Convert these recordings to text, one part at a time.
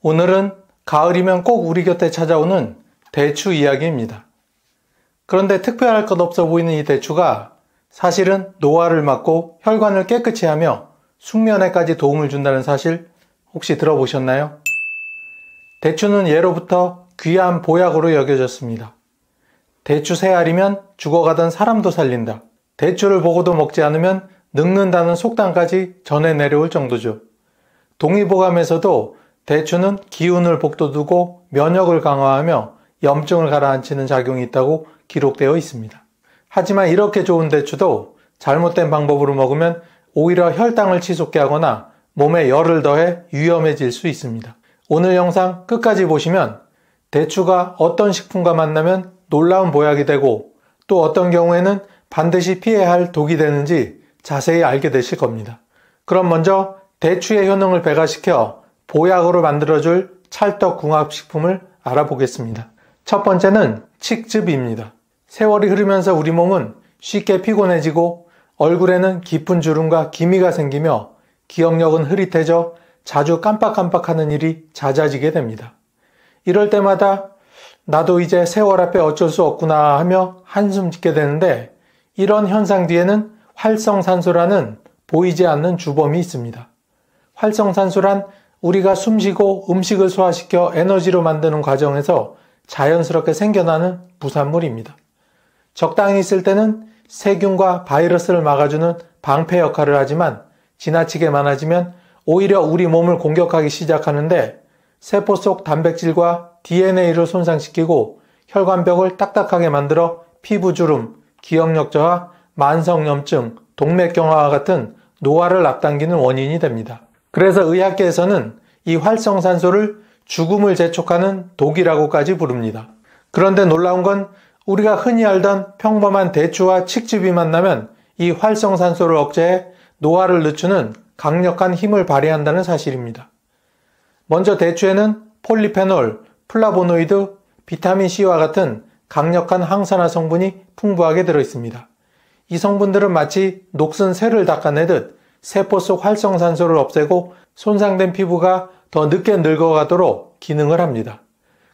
오늘은 가을이면 꼭 우리 곁에 찾아오는 대추 이야기입니다. 그런데 특별할 것 없어 보이는 이 대추가 사실은 노화를 막고 혈관을 깨끗이 하며 숙면에까지 도움을 준다는 사실 혹시 들어보셨나요? 대추는 예로부터 귀한 보약으로 여겨졌습니다. 대추 3알이면 죽어가던 사람도 살린다. 대추를 보고도 먹지 않으면 늙는다는 속담까지 전해 내려올 정도죠. 동의보감에서도 대추는 기운을 북돋우고 면역을 강화하며 염증을 가라앉히는 작용이 있다고 기록되어 있습니다. 하지만 이렇게 좋은 대추도 잘못된 방법으로 먹으면 오히려 혈당을 치솟게 하거나 몸에 열을 더해 위험해질 수 있습니다. 오늘 영상 끝까지 보시면 대추가 어떤 식품과 만나면 놀라운 보약이 되고 또 어떤 경우에는 반드시 피해야 할 독이 되는지 자세히 알게 되실 겁니다. 그럼 먼저 대추의 효능을 배가시켜 보약으로 만들어줄 찰떡궁합식품을 알아보겠습니다. 첫 번째는 칡즙입니다. 세월이 흐르면서 우리 몸은 쉽게 피곤해지고 얼굴에는 깊은 주름과 기미가 생기며 기억력은 흐릿해져 자주 깜빡깜빡하는 일이 잦아지게 됩니다. 이럴 때마다 나도 이제 세월 앞에 어쩔 수 없구나 하며 한숨 짓게 되는데 이런 현상 뒤에는 활성산소라는 보이지 않는 주범이 있습니다. 활성산소란 우리가 숨쉬고 음식을 소화시켜 에너지로 만드는 과정에서 자연스럽게 생겨나는 부산물입니다. 적당히 있을 때는 세균과 바이러스를 막아주는 방패 역할을 하지만 지나치게 많아지면 오히려 우리 몸을 공격하기 시작하는데 세포 속 단백질과 DNA를 손상시키고 혈관벽을 딱딱하게 만들어 피부주름, 기억력 저하, 만성염증, 동맥경화와 같은 노화를 앞당기는 원인이 됩니다. 그래서 의학계에서는 이 활성산소를 죽음을 재촉하는 독이라고까지 부릅니다. 그런데 놀라운 건 우리가 흔히 알던 평범한 대추와 칡즙이 만나면 이 활성산소를 억제해 노화를 늦추는 강력한 힘을 발휘한다는 사실입니다. 먼저 대추에는 폴리페놀, 플라보노이드, 비타민C와 같은 강력한 항산화 성분이 풍부하게 들어있습니다. 이 성분들은 마치 녹슨 쇠를 닦아내듯 세포 속 활성산소를 없애고 손상된 피부가 더 늦게 늙어가도록 기능을 합니다.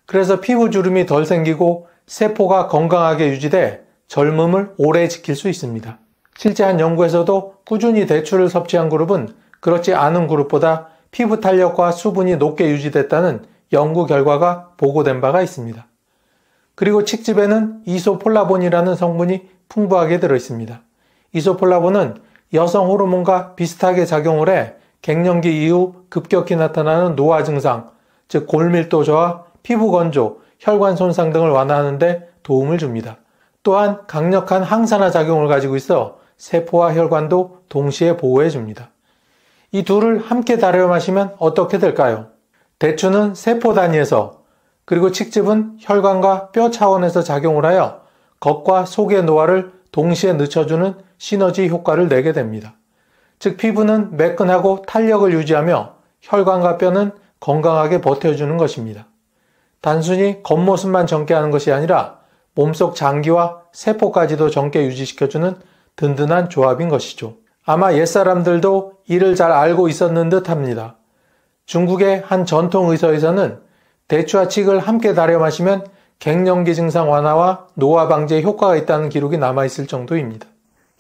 그래서 피부 주름이 덜 생기고 세포가 건강하게 유지돼 젊음을 오래 지킬 수 있습니다. 실제 한 연구에서도 꾸준히 대추를 섭취한 그룹은 그렇지 않은 그룹보다 피부 탄력과 수분이 높게 유지됐다는 연구 결과가 보고된 바가 있습니다. 그리고 칡즙에는 이소폴라본이라는 성분이 풍부하게 들어있습니다. 이소폴라본은 여성 호르몬과 비슷하게 작용을 해 갱년기 이후 급격히 나타나는 노화 증상, 즉 골밀도 저하, 피부 건조, 혈관 손상 등을 완화하는 데 도움을 줍니다. 또한 강력한 항산화 작용을 가지고 있어 세포와 혈관도 동시에 보호해 줍니다. 이 둘을 함께 다려 마시면 어떻게 될까요? 대추는 세포 단위에서 그리고 칡즙은 혈관과 뼈 차원에서 작용을 하여 겉과 속의 노화를 동시에 늦춰주는 시너지 효과를 내게 됩니다. 즉 피부는 매끈하고 탄력을 유지하며 혈관과 뼈는 건강하게 버텨주는 것입니다. 단순히 겉모습만 젊게 하는 것이 아니라 몸속 장기와 세포까지도 젊게 유지시켜주는 든든한 조합인 것이죠. 아마 옛사람들도 이를 잘 알고 있었는 듯 합니다. 중국의 한 전통 의서에서는 대추와 칡을 함께 다려 마시면 갱년기 증상 완화와 노화 방지에 효과가 있다는 기록이 남아있을 정도입니다.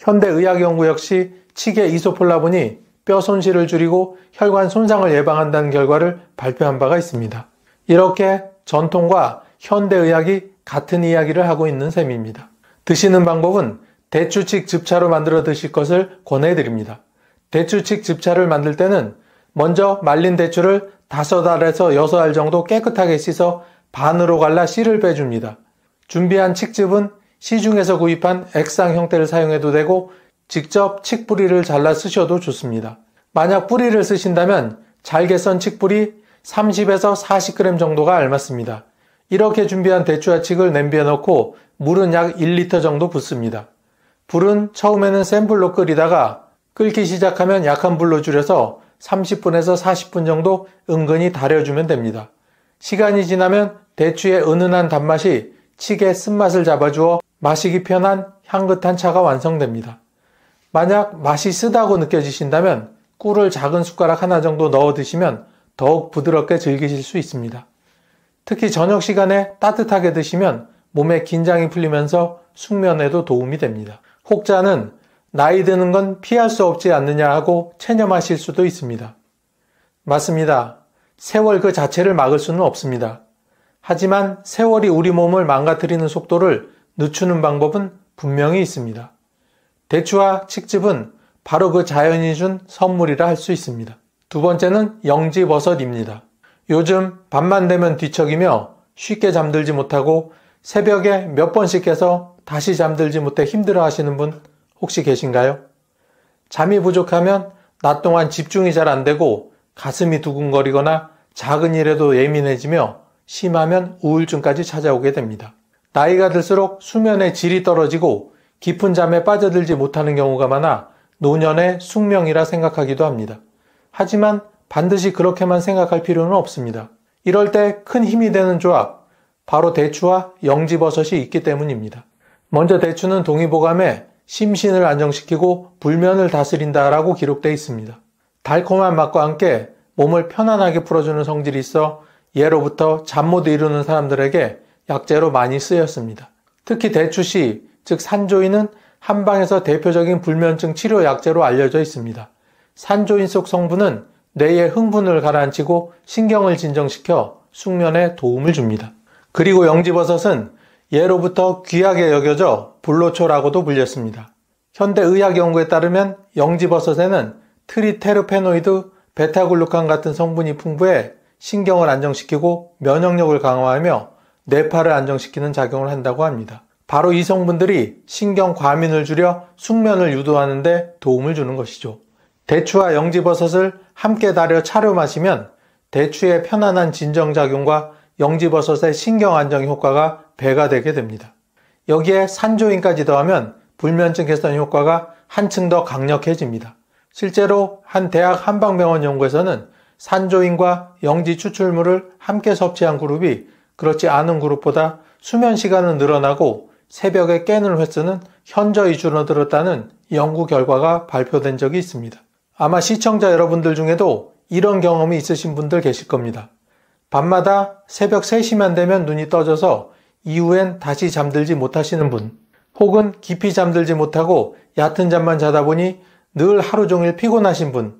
현대 의학 연구 역시 칡의 이소폴라본이 뼈 손실을 줄이고 혈관 손상을 예방한다는 결과를 발표한 바가 있습니다. 이렇게 전통과 현대 의학이 같은 이야기를 하고 있는 셈입니다. 드시는 방법은 대추칡 즙차로 만들어 드실 것을 권해드립니다. 대추칡 즙차를 만들 때는 먼저 말린 대추를 5알에서 6알 정도 깨끗하게 씻어 반으로 갈라 씨를 빼줍니다. 준비한 칡즙은 시중에서 구입한 액상 형태를 사용해도 되고 직접 칡 뿌리를 잘라 쓰셔도 좋습니다. 만약 뿌리를 쓰신다면 잘게 썬 칡뿌리 30에서 40g 정도가 알맞습니다. 이렇게 준비한 대추와 칡을 냄비에 넣고 물은 약 1리터 정도 붓습니다. 불은 처음에는 센 불로 끓이다가 끓기 시작하면 약한 불로 줄여서 30분에서 40분 정도 은근히 달여주면 됩니다. 시간이 지나면 대추의 은은한 단맛이 칡의 쓴맛을 잡아주어 마시기 편한 향긋한 차가 완성됩니다. 만약 맛이 쓰다고 느껴지신다면 꿀을 작은 숟가락 하나 정도 넣어 드시면 더욱 부드럽게 즐기실 수 있습니다. 특히 저녁 시간에 따뜻하게 드시면 몸의 긴장이 풀리면서 숙면에도 도움이 됩니다. 혹자는 나이 드는 건 피할 수 없지 않느냐 하고 체념하실 수도 있습니다. 맞습니다. 세월 그 자체를 막을 수는 없습니다. 하지만 세월이 우리 몸을 망가뜨리는 속도를 늦추는 방법은 분명히 있습니다. 대추와 칡즙은 바로 그 자연이 준 선물이라 할 수 있습니다. 두 번째는 영지버섯입니다. 요즘 밤만 되면 뒤척이며 쉽게 잠들지 못하고 새벽에 몇 번씩 깨서 다시 잠들지 못해 힘들어 하시는 분 혹시 계신가요? 잠이 부족하면 낮 동안 집중이 잘 안 되고 가슴이 두근거리거나 작은 일에도 예민해지며 심하면 우울증까지 찾아오게 됩니다. 나이가 들수록 수면의 질이 떨어지고 깊은 잠에 빠져들지 못하는 경우가 많아 노년의 숙명이라 생각하기도 합니다. 하지만 반드시 그렇게만 생각할 필요는 없습니다. 이럴 때 큰 힘이 되는 조합, 바로 대추와 영지버섯이 있기 때문입니다. 먼저 대추는 동의보감에 심신을 안정시키고 불면을 다스린다라고 기록되어 있습니다. 달콤한 맛과 함께 몸을 편안하게 풀어주는 성질이 있어 예로부터 잠 못 이루는 사람들에게 약재로 많이 쓰였습니다. 특히 대추씨, 즉 산조인은 한방에서 대표적인 불면증 치료 약재로 알려져 있습니다. 산조인 속 성분은 뇌의 흥분을 가라앉히고 신경을 진정시켜 숙면에 도움을 줍니다. 그리고 영지버섯은 예로부터 귀하게 여겨져 불로초라고도 불렸습니다. 현대 의학 연구에 따르면 영지버섯에는 트리테르페노이드, 베타글루칸 같은 성분이 풍부해 신경을 안정시키고 면역력을 강화하며 뇌파를 안정시키는 작용을 한다고 합니다. 바로 이 성분들이 신경 과민을 줄여 숙면을 유도하는 데 도움을 주는 것이죠. 대추와 영지버섯을 함께 달여 차려 마시면 대추의 편안한 진정작용과 영지버섯의 신경 안정 효과가 배가 되게 됩니다. 여기에 산조인까지 더하면 불면증 개선 효과가 한층 더 강력해집니다. 실제로 한 대학 한방병원 연구에서는 산조인과 영지 추출물을 함께 섭취한 그룹이 그렇지 않은 그룹보다 수면 시간은 늘어나고 새벽에 깨는 횟수는 현저히 줄어들었다는 연구 결과가 발표된 적이 있습니다. 아마 시청자 여러분들 중에도 이런 경험이 있으신 분들 계실 겁니다. 밤마다 새벽 3시만 되면 눈이 떠져서 이후엔 다시 잠들지 못하시는 분, 혹은 깊이 잠들지 못하고 얕은 잠만 자다 보니 늘 하루 종일 피곤하신 분,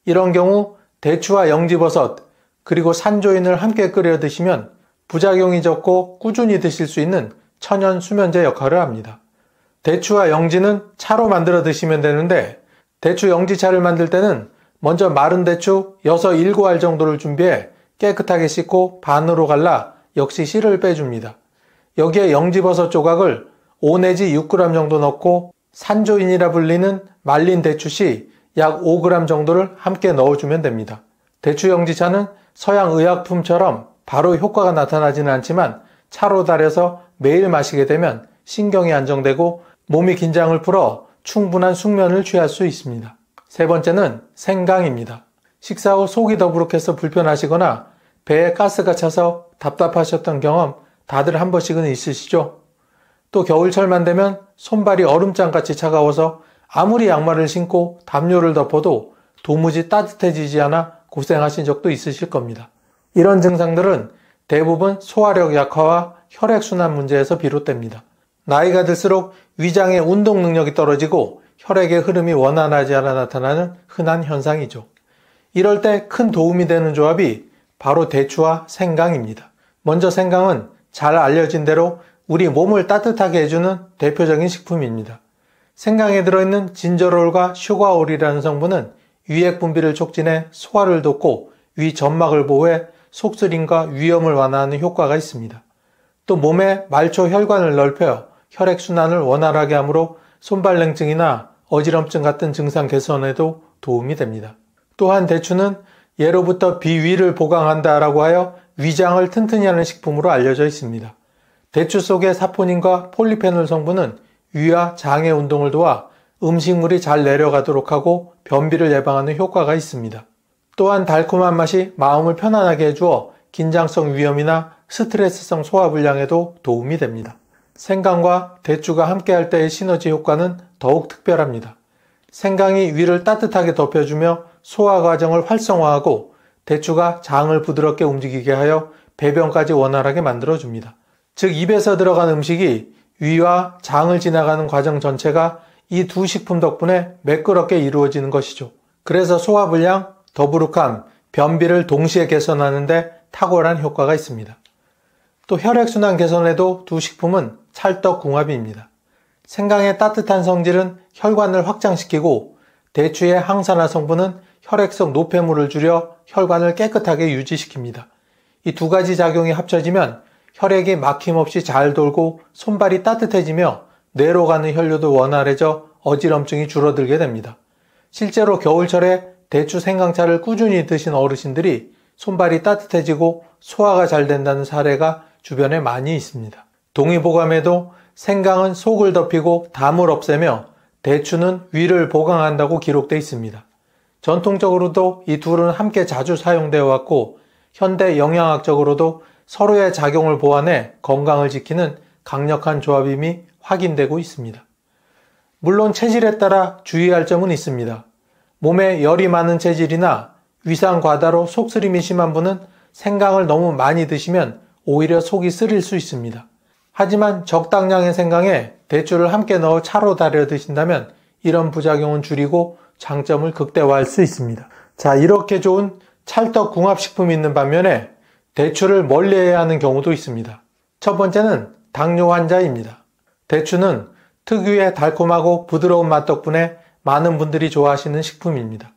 이런 경우 대추와 영지버섯 그리고 산조인을 함께 끓여 드시면 부작용이 적고 꾸준히 드실 수 있는 천연 수면제 역할을 합니다. 대추와 영지는 차로 만들어 드시면 되는데 대추 영지차를 만들 때는 먼저 마른 대추 6, 7알 정도를 준비해 깨끗하게 씻고 반으로 갈라 역시 씨를 빼줍니다. 여기에 영지버섯 조각을 5 내지 6g 정도 넣고 산조인이라 불리는 말린 대추씨 약 5g 정도를 함께 넣어주면 됩니다. 대추 영지차는 서양 의약품처럼 바로 효과가 나타나지는 않지만 차로 달여서 매일 마시게 되면 신경이 안정되고 몸이 긴장을 풀어 충분한 숙면을 취할 수 있습니다. 세 번째는 생강입니다. 식사 후 속이 더부룩해서 불편하시거나 배에 가스가 차서 답답하셨던 경험 다들 한 번씩은 있으시죠? 또 겨울철만 되면 손발이 얼음장같이 차가워서 아무리 양말을 신고 담요를 덮어도 도무지 따뜻해지지 않아 고생하신 적도 있으실 겁니다. 이런 증상들은 대부분 소화력 약화와 혈액순환 문제에서 비롯됩니다. 나이가 들수록 위장의 운동 능력이 떨어지고 혈액의 흐름이 원활하지 않아 나타나는 흔한 현상이죠. 이럴 때 큰 도움이 되는 조합이 바로 대추와 생강입니다. 먼저 생강은 잘 알려진 대로 우리 몸을 따뜻하게 해주는 대표적인 식품입니다. 생강에 들어있는 진저롤과 슈가올이라는 성분은 위액 분비를 촉진해 소화를 돕고 위 점막을 보호해 속쓰림과 위염을 완화하는 효과가 있습니다. 또 몸의 말초 혈관을 넓혀 혈액순환을 원활하게 하므로 손발냉증이나 어지럼증 같은 증상 개선에도 도움이 됩니다. 또한 대추는 예로부터 비위를 보강한다라고 하여 위장을 튼튼히 하는 식품으로 알려져 있습니다. 대추 속의 사포닌과 폴리페놀 성분은 위와 장의 운동을 도와 음식물이 잘 내려가도록 하고 변비를 예방하는 효과가 있습니다. 또한 달콤한 맛이 마음을 편안하게 해주어 긴장성 위염이나 스트레스성 소화불량에도 도움이 됩니다. 생강과 대추가 함께할 때의 시너지 효과는 더욱 특별합니다. 생강이 위를 따뜻하게 덮여주며 소화 과정을 활성화하고 대추가 장을 부드럽게 움직이게 하여 배변까지 원활하게 만들어줍니다. 즉 입에서 들어간 음식이 위와 장을 지나가는 과정 전체가 이 두 식품 덕분에 매끄럽게 이루어지는 것이죠. 그래서 소화불량, 더부룩함, 변비를 동시에 개선하는 데 탁월한 효과가 있습니다. 또 혈액순환 개선에도 두 식품은 찰떡궁합입니다. 생강의 따뜻한 성질은 혈관을 확장시키고 대추의 항산화 성분은 혈액 속 노폐물을 줄여 혈관을 깨끗하게 유지시킵니다. 이 두 가지 작용이 합쳐지면 혈액이 막힘없이 잘 돌고 손발이 따뜻해지며 뇌로 가는 혈류도 원활해져 어지럼증이 줄어들게 됩니다. 실제로 겨울철에 대추 생강차를 꾸준히 드신 어르신들이 손발이 따뜻해지고 소화가 잘 된다는 사례가 주변에 많이 있습니다. 동의보감에도 생강은 속을 덮이고 담을 없애며 대추는 위를 보강한다고 기록되어 있습니다. 전통적으로도 이 둘은 함께 자주 사용되어 왔고 현대 영양학적으로도 서로의 작용을 보완해 건강을 지키는 강력한 조합임이 확인되고 있습니다. 물론 체질에 따라 주의할 점은 있습니다. 몸에 열이 많은 체질이나 위산 과다로 속쓰림이 심한 분은 생강을 너무 많이 드시면 오히려 속이 쓰릴 수 있습니다. 하지만 적당량의 생강에 대추를 함께 넣어 차로 달여 드신다면 이런 부작용은 줄이고 장점을 극대화할 수 있습니다. 자, 이렇게 좋은 찰떡궁합식품이 있는 반면에 대추를 멀리해야 하는 경우도 있습니다. 첫 번째는 당뇨 환자입니다. 대추는 특유의 달콤하고 부드러운 맛 덕분에 많은 분들이 좋아하시는 식품입니다.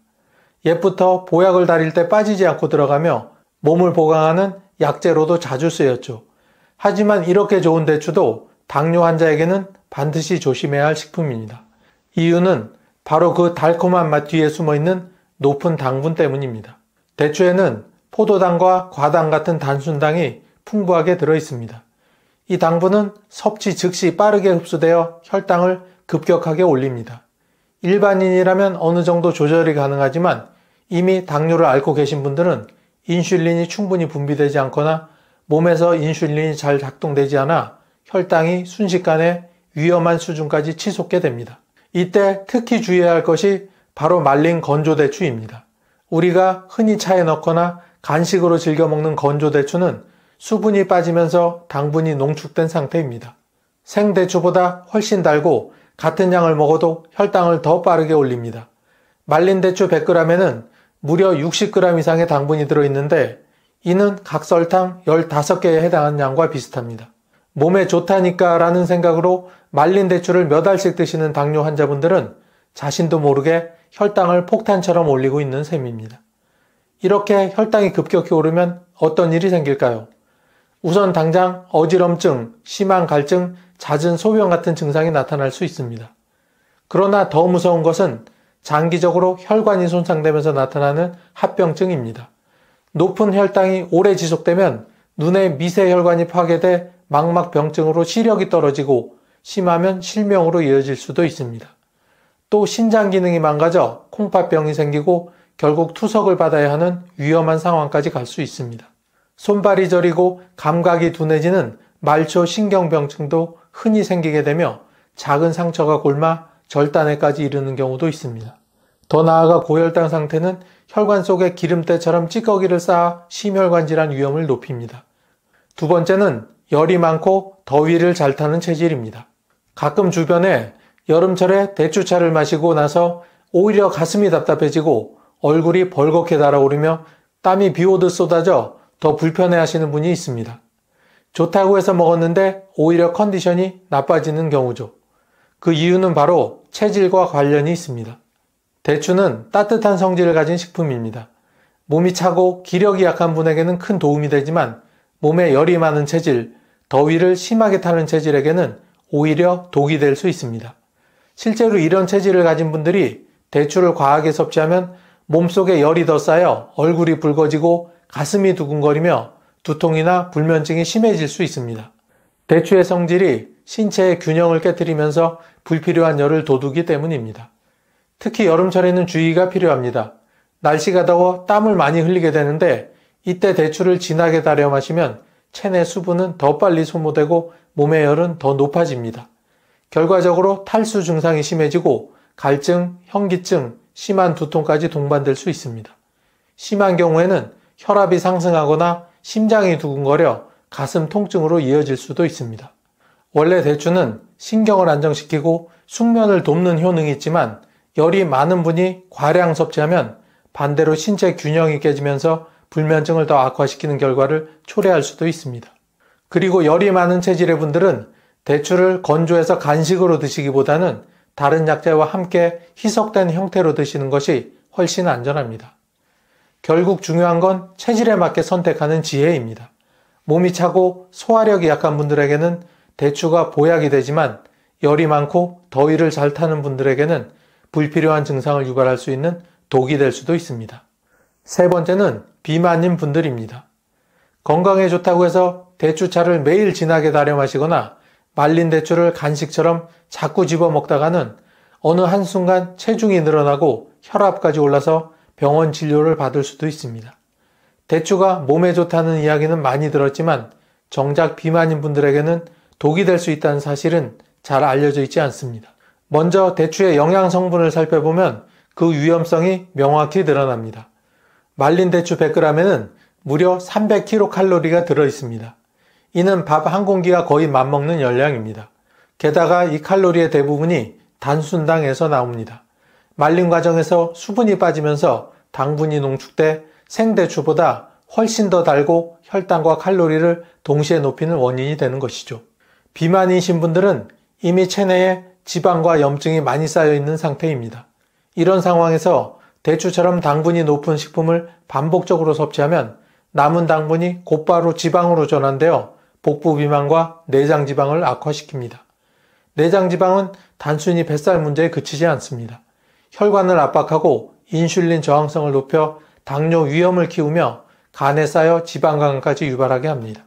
옛부터 보약을 다릴 때 빠지지 않고 들어가며 몸을 보강하는 약재로도 자주 쓰였죠. 하지만 이렇게 좋은 대추도 당뇨 환자에게는 반드시 조심해야 할 식품입니다. 이유는 바로 그 달콤한 맛 뒤에 숨어있는 높은 당분 때문입니다. 대추에는 포도당과 과당 같은 단순당이 풍부하게 들어있습니다. 이 당분은 섭취 즉시 빠르게 흡수되어 혈당을 급격하게 올립니다. 일반인이라면 어느 정도 조절이 가능하지만 이미 당뇨를 앓고 계신 분들은 인슐린이 충분히 분비되지 않거나 몸에서 인슐린이 잘 작동되지 않아 혈당이 순식간에 위험한 수준까지 치솟게 됩니다. 이때 특히 주의해야 할 것이 바로 말린 건조대추입니다. 우리가 흔히 차에 넣거나 간식으로 즐겨 먹는 건조대추는 수분이 빠지면서 당분이 농축된 상태입니다. 생대추보다 훨씬 달고 같은 양을 먹어도 혈당을 더 빠르게 올립니다. 말린 대추 100g에는 무려 60g 이상의 당분이 들어있는데 이는 각 설탕 15개에 해당하는 양과 비슷합니다. 몸에 좋다니까 라는 생각으로 말린 대추를 몇 알씩 드시는 당뇨 환자분들은 자신도 모르게 혈당을 폭탄처럼 올리고 있는 셈입니다. 이렇게 혈당이 급격히 오르면 어떤 일이 생길까요? 우선 당장 어지럼증, 심한 갈증, 잦은 소변 같은 증상이 나타날 수 있습니다. 그러나 더 무서운 것은 장기적으로 혈관이 손상되면서 나타나는 합병증입니다. 높은 혈당이 오래 지속되면 눈의 미세혈관이 파괴돼 망막병증으로 시력이 떨어지고 심하면 실명으로 이어질 수도 있습니다. 또 신장 기능이 망가져 콩팥병이 생기고 결국 투석을 받아야 하는 위험한 상황까지 갈 수 있습니다. 손발이 저리고 감각이 둔해지는 말초 신경병증도 흔히 생기게 되며 작은 상처가 골마 절단에까지 이르는 경우도 있습니다. 더 나아가 고혈당 상태는 혈관 속에 기름때처럼 찌꺼기를 쌓아 심혈관 질환 위험을 높입니다. 두 번째는 열이 많고 더위를 잘 타는 체질입니다. 가끔 주변에 여름철에 대추차를 마시고 나서 오히려 가슴이 답답해지고 얼굴이 벌겋게 달아오르며 땀이 비오듯 쏟아져 더 불편해하시는 분이 있습니다. 좋다고 해서 먹었는데 오히려 컨디션이 나빠지는 경우죠. 그 이유는 바로 체질과 관련이 있습니다. 대추는 따뜻한 성질을 가진 식품입니다. 몸이 차고 기력이 약한 분에게는 큰 도움이 되지만 몸에 열이 많은 체질, 더위를 심하게 타는 체질에게는 오히려 독이 될 수 있습니다. 실제로 이런 체질을 가진 분들이 대추를 과하게 섭취하면 몸속에 열이 더 쌓여 얼굴이 붉어지고 가슴이 두근거리며 두통이나 불면증이 심해질 수 있습니다. 대추의 성질이 신체의 균형을 깨트리면서 불필요한 열을 돋우기 때문입니다. 특히 여름철에는 주의가 필요합니다. 날씨가 더워 땀을 많이 흘리게 되는데 이때 대추를 진하게 달여 마시면 체내 수분은 더 빨리 소모되고 몸의 열은 더 높아집니다. 결과적으로 탈수 증상이 심해지고 갈증, 현기증, 심한 두통까지 동반될 수 있습니다. 심한 경우에는 혈압이 상승하거나 심장이 두근거려 가슴 통증으로 이어질 수도 있습니다. 원래 대추는 신경을 안정시키고 숙면을 돕는 효능이 있지만 열이 많은 분이 과량 섭취하면 반대로 신체 균형이 깨지면서 불면증을 더 악화시키는 결과를 초래할 수도 있습니다. 그리고 열이 많은 체질의 분들은 대추를 건조해서 간식으로 드시기보다는 다른 약재와 함께 희석된 형태로 드시는 것이 훨씬 안전합니다. 결국 중요한 건 체질에 맞게 선택하는 지혜입니다. 몸이 차고 소화력이 약한 분들에게는 대추가 보약이 되지만 열이 많고 더위를 잘 타는 분들에게는 불필요한 증상을 유발할 수 있는 독이 될 수도 있습니다. 세 번째는 비만인 분들입니다. 건강에 좋다고 해서 대추차를 매일 진하게 달여 마시거나 말린 대추를 간식처럼 자꾸 집어 먹다가는 어느 한순간 체중이 늘어나고 혈압까지 올라서 병원 진료를 받을 수도 있습니다. 대추가 몸에 좋다는 이야기는 많이 들었지만 정작 비만인 분들에게는 독이 될 수 있다는 사실은 잘 알려져 있지 않습니다. 먼저 대추의 영양 성분을 살펴보면 그 위험성이 명확히 드러납니다. 말린 대추 100g에는 무려 300kcal가 들어있습니다. 이는 밥 한 공기가 거의 맞먹는 열량입니다. 게다가 이 칼로리의 대부분이 단순당에서 나옵니다. 말림 과정에서 수분이 빠지면서 당분이 농축돼 생대추보다 훨씬 더 달고 혈당과 칼로리를 동시에 높이는 원인이 되는 것이죠. 비만이신 분들은 이미 체내에 지방과 염증이 많이 쌓여 있는 상태입니다. 이런 상황에서 대추처럼 당분이 높은 식품을 반복적으로 섭취하면 남은 당분이 곧바로 지방으로 전환되어 복부 비만과 내장 지방을 악화시킵니다. 내장 지방은 단순히 뱃살 문제에 그치지 않습니다. 혈관을 압박하고 인슐린 저항성을 높여 당뇨 위험을 키우며 간에 쌓여 지방간까지 유발하게 합니다.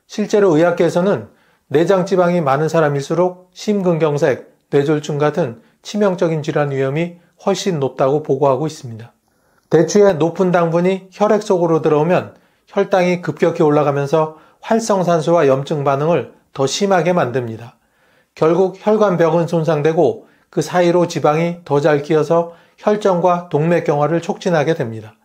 실제로 의학계에서는 내장 지방이 많은 사람일수록 심근경색, 뇌졸중 같은 치명적인 질환 위험이 훨씬 높다고 보고하고 있습니다. 대추의 높은 당분이 혈액 속으로 들어오면 혈당이 급격히 올라가면서 활성산소와 염증 반응을 더 심하게 만듭니다. 결국 혈관벽은 손상되고 그 사이로 지방이 더 잘 끼어서 혈전과 동맥경화를 촉진하게 됩니다.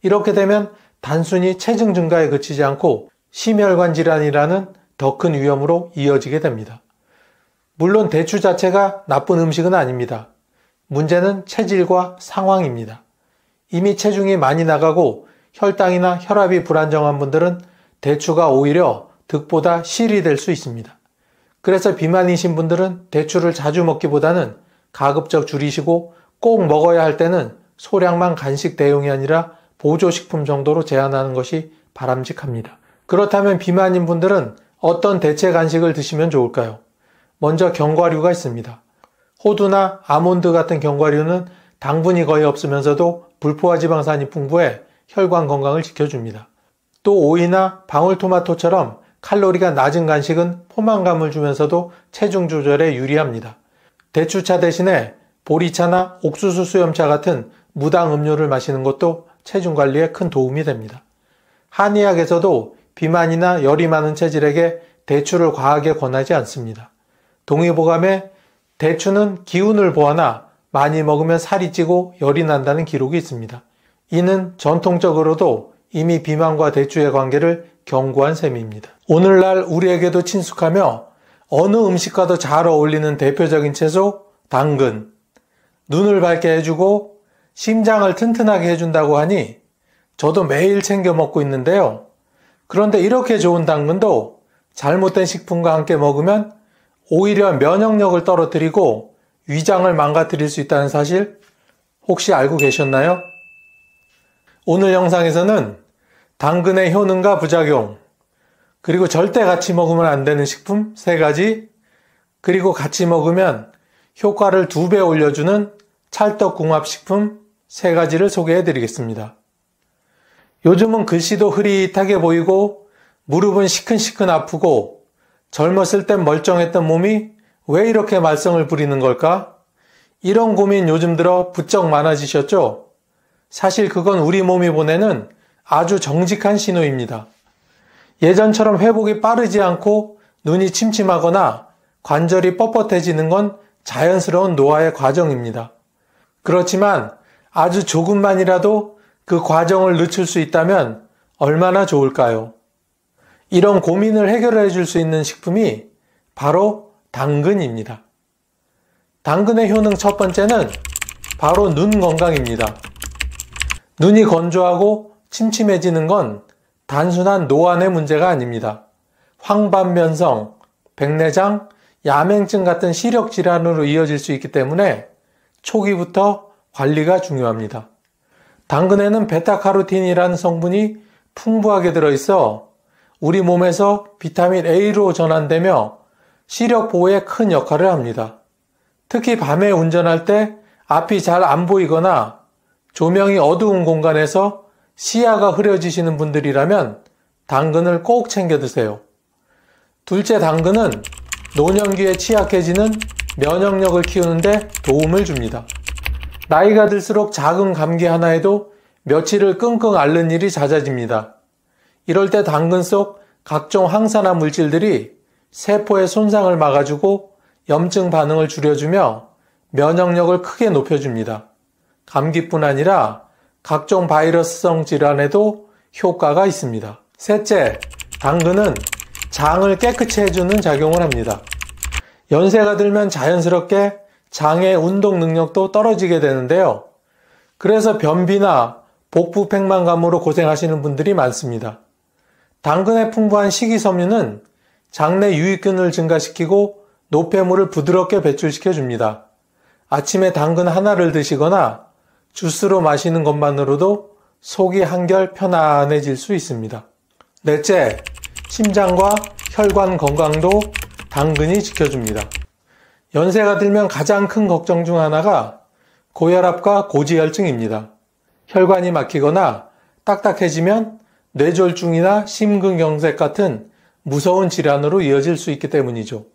이렇게 되면 단순히 체중 증가에 그치지 않고 심혈관 질환이라는 더 큰 위험으로 이어지게 됩니다. 물론 대추 자체가 나쁜 음식은 아닙니다. 문제는 체질과 상황입니다. 이미 체중이 많이 나가고 혈당이나 혈압이 불안정한 분들은 대추가 오히려 득보다 실이 될 수 있습니다. 그래서 비만이신 분들은 대추를 자주 먹기보다는 가급적 줄이시고 꼭 먹어야 할 때는 소량만 간식 대용이 아니라 보조식품 정도로 제한하는 것이 바람직합니다. 그렇다면 비만인 분들은 어떤 대체 간식을 드시면 좋을까요? 먼저 견과류가 있습니다. 호두나 아몬드 같은 견과류는 당분이 거의 없으면서도 불포화 지방산이 풍부해 혈관 건강을 지켜줍니다. 또 오이나 방울토마토처럼 칼로리가 낮은 간식은 포만감을 주면서도 체중 조절에 유리합니다. 대추차 대신에 보리차나 옥수수 수염차 같은 무당 음료를 마시는 것도 체중 관리에 큰 도움이 됩니다. 한의학에서도 비만이나 열이 많은 체질에게 대추를 과하게 권하지 않습니다. 동의보감에 대추는 기운을 보완하 많이 먹으면 살이 찌고 열이 난다는 기록이 있습니다. 이는 전통적으로도 이미 비만과 대추의 관계를 경고한 셈입니다. 오늘날 우리에게도 친숙하며 어느 음식과도 잘 어울리는 대표적인 채소, 당근. 눈을 밝게 해주고 심장을 튼튼하게 해준다고 하니 저도 매일 챙겨 먹고 있는데요. 그런데 이렇게 좋은 당근도 잘못된 식품과 함께 먹으면 오히려 면역력을 떨어뜨리고 위장을 망가뜨릴 수 있다는 사실 혹시 알고 계셨나요? 오늘 영상에서는 당근의 효능과 부작용, 그리고 절대 같이 먹으면 안 되는 식품 3가지, 그리고 같이 먹으면 효과를 2배 올려주는 찰떡궁합식품 3가지를 소개해 드리겠습니다. 요즘은 글씨도 흐릿하게 보이고 무릎은 시큰시큰 아프고 젊었을 땐 멀쩡했던 몸이 왜 이렇게 말썽을 부리는 걸까? 이런 고민 요즘 들어 부쩍 많아지셨죠? 사실 그건 우리 몸이 보내는 아주 정직한 신호입니다. 예전처럼 회복이 빠르지 않고 눈이 침침하거나 관절이 뻣뻣해지는 건 자연스러운 노화의 과정입니다. 그렇지만 아주 조금만이라도 그 과정을 늦출 수 있다면 얼마나 좋을까요? 이런 고민을 해결해 줄 수 있는 식품이 바로 당근입니다. 당근의 효능 첫 번째는 바로 눈 건강입니다. 눈이 건조하고 침침해지는 건 단순한 노안의 문제가 아닙니다. 황반변성, 백내장, 야맹증 같은 시력 질환으로 이어질 수 있기 때문에 초기부터 관리가 중요합니다. 당근에는 베타카로틴이라는 성분이 풍부하게 들어있어 우리 몸에서 비타민 A로 전환되며 시력 보호에 큰 역할을 합니다. 특히 밤에 운전할 때 앞이 잘 안 보이거나 조명이 어두운 공간에서 시야가 흐려지시는 분들이라면 당근을 꼭 챙겨 드세요. 둘째, 당근은 노년기에 취약해지는 면역력을 키우는데 도움을 줍니다. 나이가 들수록 작은 감기 하나에도 며칠을 끙끙 앓는 일이 잦아집니다. 이럴 때 당근 속 각종 항산화 물질들이 세포의 손상을 막아주고 염증 반응을 줄여주며 면역력을 크게 높여줍니다. 감기뿐 아니라 각종 바이러스성 질환에도 효과가 있습니다. 셋째, 당근은 장을 깨끗이 해주는 작용을 합니다. 연세가 들면 자연스럽게 장의 운동 능력도 떨어지게 되는데요. 그래서 변비나 복부 팽만감으로 고생하시는 분들이 많습니다. 당근에 풍부한 식이섬유는 장내 유익균을 증가시키고 노폐물을 부드럽게 배출시켜 줍니다. 아침에 당근 하나를 드시거나 주스로 마시는 것만으로도 속이 한결 편안해질 수 있습니다. 넷째, 심장과 혈관 건강도 당근이 지켜줍니다. 연세가 들면 가장 큰 걱정 중 하나가 고혈압과 고지혈증입니다. 혈관이 막히거나 딱딱해지면 뇌졸중이나 심근경색 같은 무서운 질환으로 이어질 수 있기 때문이죠.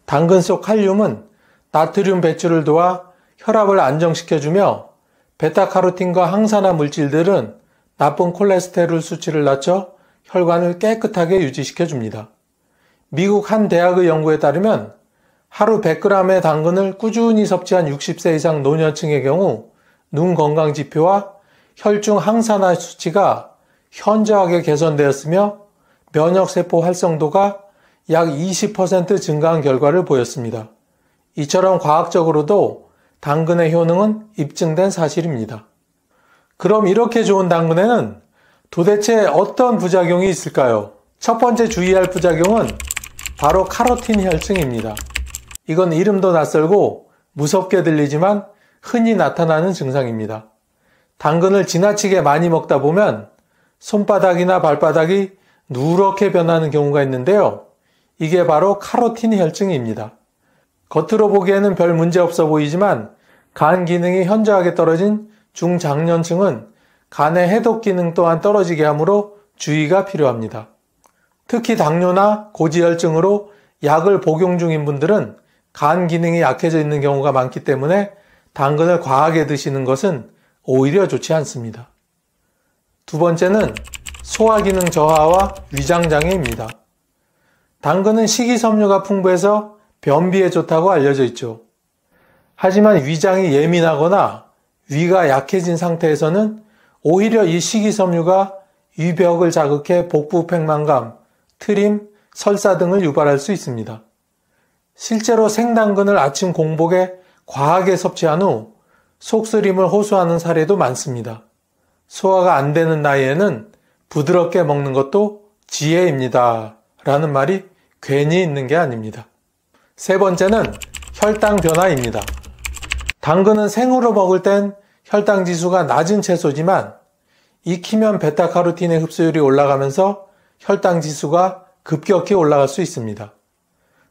당근 속 칼륨은 나트륨 배출을 도와 혈압을 안정시켜주며 베타카로틴과 항산화 물질들은 나쁜 콜레스테롤 수치를 낮춰 혈관을 깨끗하게 유지시켜줍니다. 미국 한 대학의 연구에 따르면 하루 100g의 당근을 꾸준히 섭취한 60세 이상 노년층의 경우 눈 건강 지표와 혈중 항산화 수치가 현저하게 개선되었으며 면역세포 활성도가 약 20% 증가한 결과를 보였습니다. 이처럼 과학적으로도 당근의 효능은 입증된 사실입니다. 그럼 이렇게 좋은 당근에는 도대체 어떤 부작용이 있을까요? 첫 번째 주의할 부작용은 바로 카로틴 혈증입니다. 이건 이름도 낯설고 무섭게 들리지만 흔히 나타나는 증상입니다. 당근을 지나치게 많이 먹다 보면 손바닥이나 발바닥이 누렇게 변하는 경우가 있는데요. 이게 바로 카로틴 혈증입니다. 겉으로 보기에는 별 문제 없어 보이지만 간 기능이 현저하게 떨어진 중장년층은 간의 해독 기능 또한 떨어지게 하므로 주의가 필요합니다. 특히 당뇨나 고지혈증으로 약을 복용 중인 분들은 간 기능이 약해져 있는 경우가 많기 때문에 당근을 과하게 드시는 것은 오히려 좋지 않습니다. 두 번째는 소화기능 저하와 위장장애입니다. 당근은 식이섬유가 풍부해서 변비에 좋다고 알려져 있죠. 하지만 위장이 예민하거나 위가 약해진 상태에서는 오히려 이 식이섬유가 위벽을 자극해 복부 팽만감, 트림, 설사 등을 유발할 수 있습니다. 실제로 생당근을 아침 공복에 과하게 섭취한 후 속쓰림을 호소하는 사례도 많습니다. 소화가 안 되는 나이에는 부드럽게 먹는 것도 지혜입니다. 라는 말이 괜히 있는 게 아닙니다. 세 번째는 혈당 변화입니다. 당근은 생으로 먹을 땐 혈당 지수가 낮은 채소지만 익히면 베타카로틴의 흡수율이 올라가면서 혈당 지수가 급격히 올라갈 수 있습니다.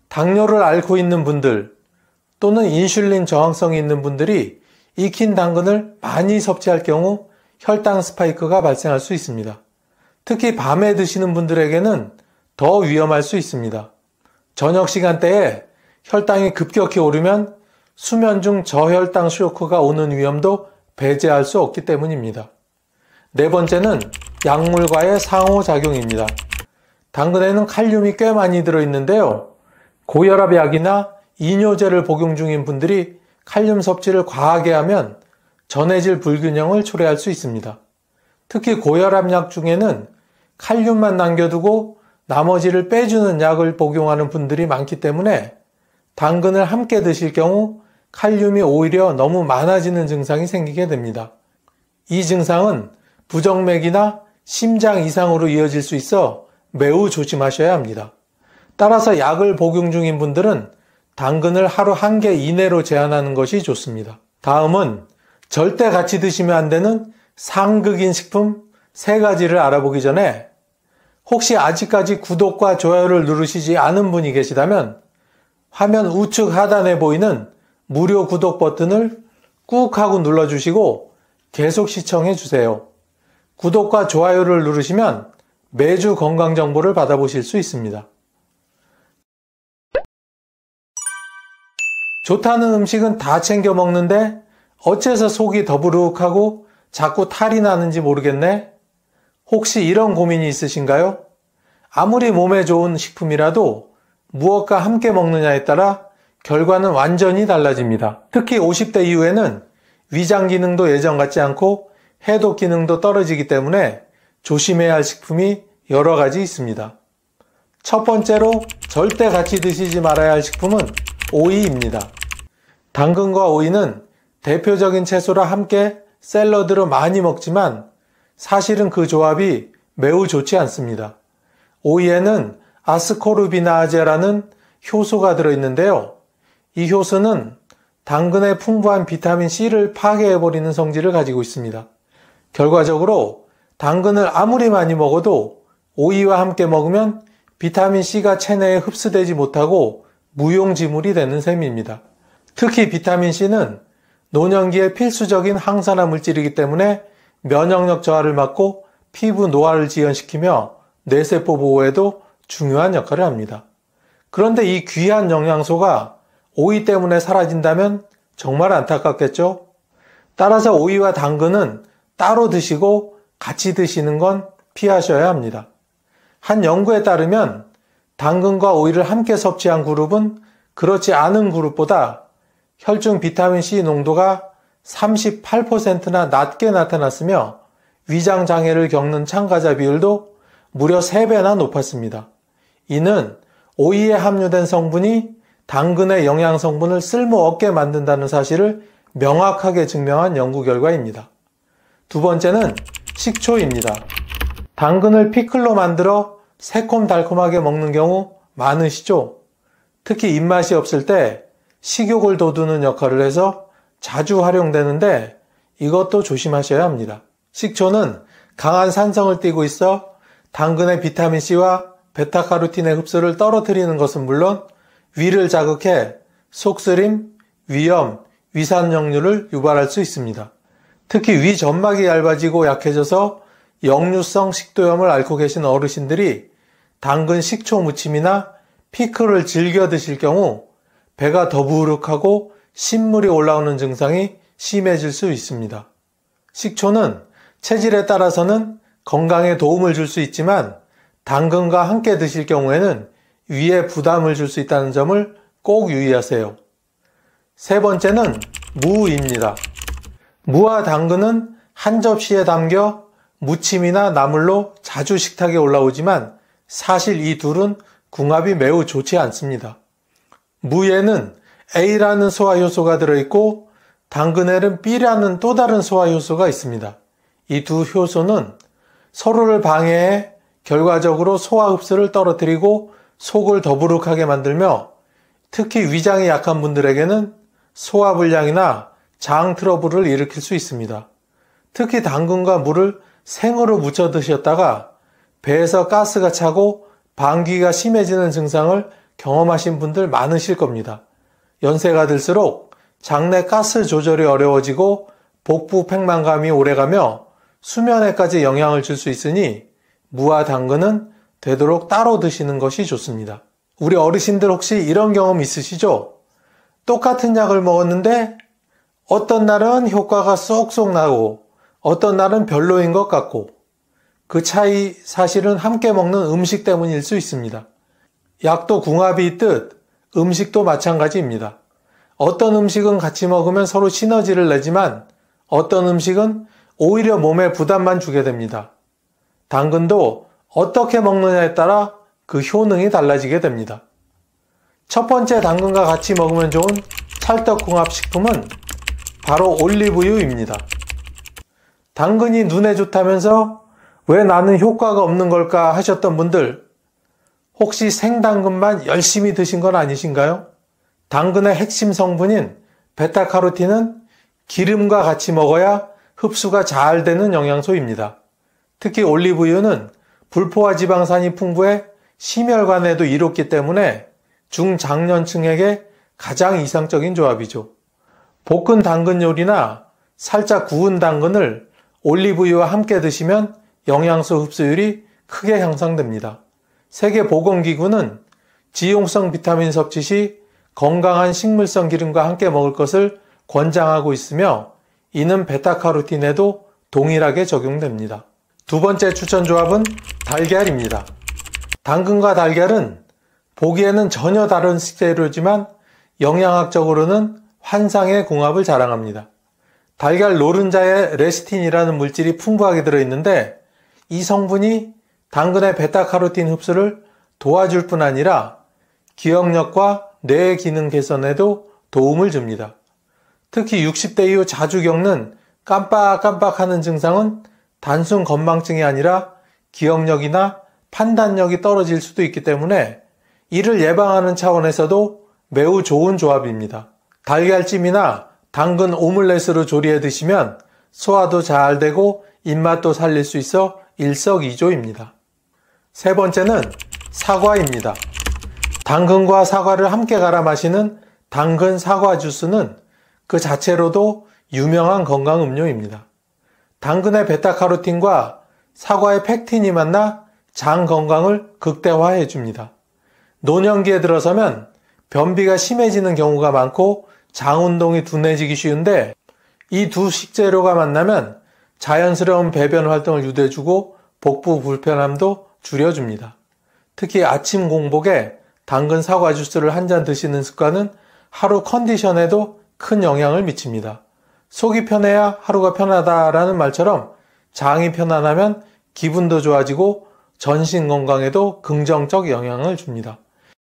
당뇨를 앓고 있는 분들 또는 인슐린 저항성이 있는 분들이 익힌 당근을 많이 섭취할 경우 혈당 스파이크가 발생할 수 있습니다. 특히 밤에 드시는 분들에게는 더 위험할 수 있습니다. 저녁 시간대에 혈당이 급격히 오르면 수면 중 저혈당 쇼크가 오는 위험도 배제할 수 없기 때문입니다. 네 번째는 약물과의 상호작용입니다. 당근에는 칼륨이 꽤 많이 들어있는데요. 고혈압 약이나 이뇨제를 복용 중인 분들이 칼륨 섭취를 과하게 하면 전해질 불균형을 초래할 수 있습니다. 특히 고혈압 약 중에는 칼륨만 남겨두고 나머지를 빼주는 약을 복용하는 분들이 많기 때문에 당근을 함께 드실 경우 칼륨이 오히려 너무 많아지는 증상이 생기게 됩니다. 이 증상은 부정맥이나 심장 이상으로 이어질 수 있어 매우 조심하셔야 합니다. 따라서 약을 복용 중인 분들은 당근을 하루 1개 이내로 제한하는 것이 좋습니다. 다음은 절대 같이 드시면 안 되는 상극인 식품 3가지를 알아보기 전에 혹시 아직까지 구독과 좋아요를 누르시지 않은 분이 계시다면 화면 우측 하단에 보이는 무료 구독 버튼을 꾹 하고 눌러주시고 계속 시청해 주세요. 구독과 좋아요를 누르시면 매주 건강 정보를 받아보실 수 있습니다. 좋다는 음식은 다 챙겨 먹는데 어째서 속이 더부룩하고 자꾸 탈이 나는지 모르겠네? 혹시 이런 고민이 있으신가요? 아무리 몸에 좋은 식품이라도 무엇과 함께 먹느냐에 따라 결과는 완전히 달라집니다. 특히 50대 이후에는 위장 기능도 예전 같지 않고 해독 기능도 떨어지기 때문에 조심해야 할 식품이 여러 가지 있습니다. 첫 번째로 절대 같이 드시지 말아야 할 식품은 오이입니다. 당근과 오이는 대표적인 채소라 함께 샐러드로 많이 먹지만 사실은 그 조합이 매우 좋지 않습니다. 오이에는 아스코르비나아제라는 효소가 들어있는데요. 이 효소는 당근의 풍부한 비타민C를 파괴해버리는 성질을 가지고 있습니다. 결과적으로 당근을 아무리 많이 먹어도 오이와 함께 먹으면 비타민C가 체내에 흡수되지 못하고 무용지물이 되는 셈입니다. 특히 비타민C는 노년기에 필수적인 항산화 물질이기 때문에 면역력 저하를 막고 피부 노화를 지연시키며 뇌세포 보호에도 중요한 역할을 합니다. 그런데 이 귀한 영양소가 오이 때문에 사라진다면 정말 안타깝겠죠? 따라서 오이와 당근은 따로 드시고 같이 드시는 건 피하셔야 합니다. 한 연구에 따르면 당근과 오이를 함께 섭취한 그룹은 그렇지 않은 그룹보다 혈중 비타민C 농도가 38%나 낮게 나타났으며 위장 장애를 겪는 참가자 비율도 무려 3배나 높았습니다. 이는 오이에 함유된 성분이 당근의 영양 성분을 쓸모없게 만든다는 사실을 명확하게 증명한 연구 결과입니다. 두 번째는 식초입니다. 당근을 피클로 만들어 새콤달콤하게 먹는 경우 많으시죠? 특히 입맛이 없을 때 식욕을 돋우는 역할을 해서 자주 활용되는데 이것도 조심하셔야 합니다. 식초는 강한 산성을 띠고 있어 당근의 비타민C와 베타카로틴의 흡수를 떨어뜨리는 것은 물론 위를 자극해 속쓰림, 위염, 위산역류를 유발할 수 있습니다. 특히 위 점막이 얇아지고 약해져서 역류성 식도염을 앓고 계신 어르신들이 당근 식초 무침이나 피클을 즐겨 드실 경우 배가 더부룩하고 신물이 올라오는 증상이 심해질 수 있습니다. 식초는 체질에 따라서는 건강에 도움을 줄 수 있지만 당근과 함께 드실 경우에는 위에 부담을 줄 수 있다는 점을 꼭 유의하세요. 세 번째는 무입니다. 무와 당근은 한 접시에 담겨 무침이나 나물로 자주 식탁에 올라오지만 사실 이 둘은 궁합이 매우 좋지 않습니다. 무에는 A라는 소화효소가 들어있고 당근에는 B라는 또 다른 소화효소가 있습니다. 이 두 효소는 서로를 방해해 결과적으로 소화 흡수를 떨어뜨리고 속을 더부룩하게 만들며 특히 위장이 약한 분들에게는 소화불량이나 장 트러블을 일으킬 수 있습니다. 특히 당근과 무를 생으로 무쳐 드셨다가 배에서 가스가 차고 방귀가 심해지는 증상을 경험하신 분들 많으실 겁니다. 연세가 들수록 장내 가스 조절이 어려워지고 복부 팽만감이 오래가며 수면에까지 영향을 줄 수 있으니 무와 당근은 되도록 따로 드시는 것이 좋습니다. 우리 어르신들 혹시 이런 경험 있으시죠? 똑같은 약을 먹었는데 어떤 날은 효과가 쏙쏙 나고 어떤 날은 별로인 것 같고 그 차이 사실은 함께 먹는 음식 때문일 수 있습니다. 약도 궁합이 있듯 음식도 마찬가지입니다. 어떤 음식은 같이 먹으면 서로 시너지를 내지만 어떤 음식은 오히려 몸에 부담만 주게 됩니다. 당근도 어떻게 먹느냐에 따라 그 효능이 달라지게 됩니다. 첫 번째 당근과 같이 먹으면 좋은 찰떡궁합식품은 바로 올리브유입니다. 당근이 눈에 좋다면서 왜 나는 효과가 없는 걸까 하셨던 분들, 혹시 생당근만 열심히 드신 건 아니신가요? 당근의 핵심 성분인 베타카로틴은 기름과 같이 먹어야 흡수가 잘 되는 영양소입니다. 특히 올리브유는 불포화 지방산이 풍부해 심혈관에도 이롭기 때문에 중장년층에게 가장 이상적인 조합이죠. 볶은 당근 요리나 살짝 구운 당근을 올리브유와 함께 드시면 영양소 흡수율이 크게 향상됩니다. 세계보건기구는 지용성 비타민 섭취 시 건강한 식물성 기름과 함께 먹을 것을 권장하고 있으며 이는 베타카로틴에도 동일하게 적용됩니다. 두 번째 추천 조합은 달걀입니다. 당근과 달걀은 보기에는 전혀 다른 식재료지만 영양학적으로는 환상의 궁합을 자랑합니다. 달걀 노른자에 레시틴이라는 물질이 풍부하게 들어있는데 이 성분이 당근의 베타카로틴 흡수를 도와줄 뿐 아니라 기억력과 뇌 기능 개선에도 도움을 줍니다. 특히 60대 이후 자주 겪는 깜빡깜빡하는 증상은 단순 건망증이 아니라 기억력이나 판단력이 떨어질 수도 있기 때문에 이를 예방하는 차원에서도 매우 좋은 조합입니다. 달걀찜이나 당근 오믈렛으로 조리해 드시면 소화도 잘 되고 입맛도 살릴 수 있어 일석이조입니다. 세 번째는 사과입니다. 당근과 사과를 함께 갈아 마시는 당근 사과 주스는 그 자체로도 유명한 건강 음료입니다. 당근의 베타카로틴과 사과의 팩틴이 만나 장 건강을 극대화해 줍니다. 노년기에 들어서면 변비가 심해지는 경우가 많고 장 운동이 둔해지기 쉬운데 이 두 식재료가 만나면 자연스러운 배변 활동을 유도해주고 복부 불편함도 줄여줍니다. 특히 아침 공복에 당근 사과 주스를 한 잔 드시는 습관은 하루 컨디션에도 큰 영향을 미칩니다. 속이 편해야 하루가 편하다라는 말처럼 장이 편안하면 기분도 좋아지고 전신 건강에도 긍정적 영향을 줍니다.